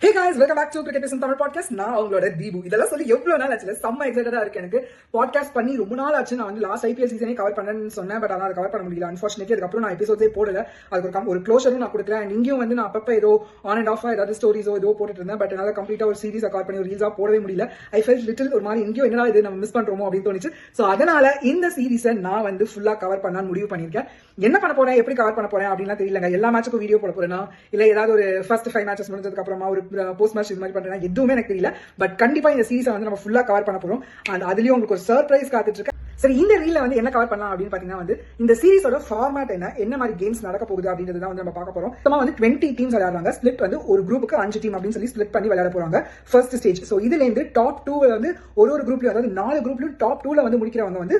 Hey guys, welcome back to Cricket Vision Tamil Podcast. நான் உங்களோட தீபு. இதெல்லாம் சொல்லி எவ்வளவு நாள் ஆச்சு, செம்ம எக்ஸைட்டடா இருக்கு எனக்கு. பாட்காஸ்ட் பண்ணி ரொம்ப நாள் ஆச்சு. நான் வந்து லாஸ்ட் ஐபிஎல் சீசனே கவர் பண்ணேன்னு சொன்னேன், பட் அதை கவர் பண்ண முடியல. அன்ஃபார்ச்சுனேட்லி அதுக்கப்புறம் நான் எபிசோட்ஸே போடல. அதுக்கு ஒரு க்ளோஷரும் நான் கொடுக்கல. அண்ட் இங்கேயும் வந்து நான் அப்பப்போ ஏதோ ஆன் அண்ட் ஆஃபா ஏதாவது ஸ்டோரிஸோ ஏதோ போட்டுட்டு இருந்தேன், பட் என்னால் கம்ப்ளீட்டா ஒரு சீரிஸை கவர் பண்ணி ஒரு ரீல்ஸா போடவே முடியல. ஐ ஃபெல்ட் லிட்டில் ஒரு மாதிரி எங்கேயோ என்னடா இது நம்ம மிஸ் பண்றோமோ அப்படின்னு தோணுச்சு. ஸோ அதனால இந்த சீரிஸை நான் வந்து ஃபுல்லா கவர் பண்ணான்னு முடிவு பண்ணியிருக்கேன். என்ன பண்ண போறேன், எப்படி கவர் பண்ண போறேன் அப்படின்லாம் தெரியலங்க. எல்லா மேட்சுக்கும் வீடியோ போட போறேன்னா இல்ல ஏதாவது ஒரு ஃபர்ஸ்ட் 5 மேட்சஸ் முடிஞ்சதுக்கு அப்புறமா ஒரு போஸ்ட் மேட்ச் இது மாதிரி பண்றேன் எதுவுமே எனக்கு தெரியல. பட் கண்டிப்பா இந்த சீரிஸை வந்து நம்ம ஃபுல்லா கவர் பண்ண போறோம். அண்ட் அதுலயும் உங்களுக்கு ஒரு சர்ப்ரைஸ் காத்துட்டு இருக்கு. சரி, இந்த ரீல்ல வந்து என்ன கவர் பண்ணலாம் அப்படின்னு பாத்தீங்கன்னா வந்து இந்த சீரிஸோட ஃபார்மேட் என்ன மாதிரி கேம்ஸ் நடக்க போகுது அப்படின்றது தான் வந்து நம்ம பார்க்க போறோம். சும்மா வந்து 20 டீம்ஸ் விளையாடுறாங்க. ஸ்பிளிட் வந்து ஒரு குரூப்புக்கு 5 டீம் அப்படின்னு சொல்லி ஸ்பிளிட் பண்ணி விளையாட போறாங்க ஃபர்ஸ்ட் ஸ்டேஜ். ஸோ இதுல இருந்து டாப் 2 வந்து ஒரு குரூப்லயும், அதாவது 4 குரூப்லயும் டாப் 2ல வந்து முடிக்கிறவங்க வந்து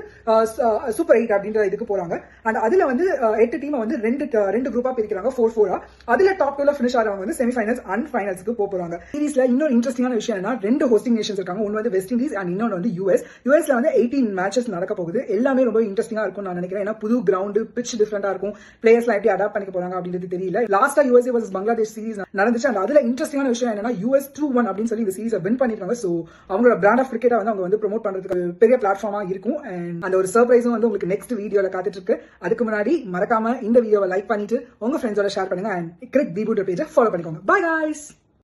சூப்பர் 8 அப்படின்ற இதுக்கு போறாங்க. அண்ட் அதுல வந்து 8 டீமை வந்து ரெண்டு குரூப்பா பிரிக்கிறாங்க 4-4. அதுல டாப் 2ல ஃபினிஷ் ஆறவங்க வந்து செமிஃபைனல்ஸ் அண்ட் ஃபைனல்ஸ்க்கு போறாங்க. சீரிஸ்ல இன்னொரு இன்ட்ரெஸ்டிங்கான விஷயம் என்ன, 2 ஹோஸ்டிங் நேஷன்ஸ் இருக்காங்க. ஒன்னு வந்து வெஸ்ட் இண்டீஸ் அண்ட் இன்னொன்று வந்து யூஎஸ்ல வந்து 18 மேட்சஸ் நடக்க போகுது. எல்லாமே ரொம்ப இன்ட்ரெஸ்டிங்கா இருக்கும் நான் நினைக்கிறேன். ஏன்னா புது கிரவுண்ட், பிட்ச் டிஃபரெண்டா இருக்கும். பிளேயர்ஸ்லாம் எப்படி அடாப்ட் பண்ணிக்க போறாங்க அப்படின்றது தெரியல. லாஸ்டா யூஎஸ்ஏ வர்சஸ் பங்களாதேஷ் சீரிஸ் நடந்துச்சு. அந்த அதுல இன்ட்ரெஸ்டிங்கான விஷயம் என்னன்னா US 2-1 அப்படின்னு சொல்லி இந்த சீரிஸை வின் பண்ணிருக்காங்க. சோ அவங்களோட பிராண்ட் ஆஃப் கிரிக்கெட்டை வந்து அவங்க வந்து ப்ரோமோட் பண்றதுக்கு பெரிய பிளாட்ஃபார்மா இருக்கும். அண்ட் அந்த ஒரு சர்ப்ரைஸும் வந்து உங்களுக்கு நெக்ஸ்ட் வீடியோல காத்துட்டு இருக்கு. அதுக்கு முன்னாடி மறக்காம இந்த வீடியோவை லைக் பண்ணிட்டு உங்க ஃப்ரெண்ட்ஸோட ஷேர் பண்ணுங்க. அண்ட் கிரிக் தீபு பேஜை ஃபாலோ பண்ணிக்கோங்க. By guys.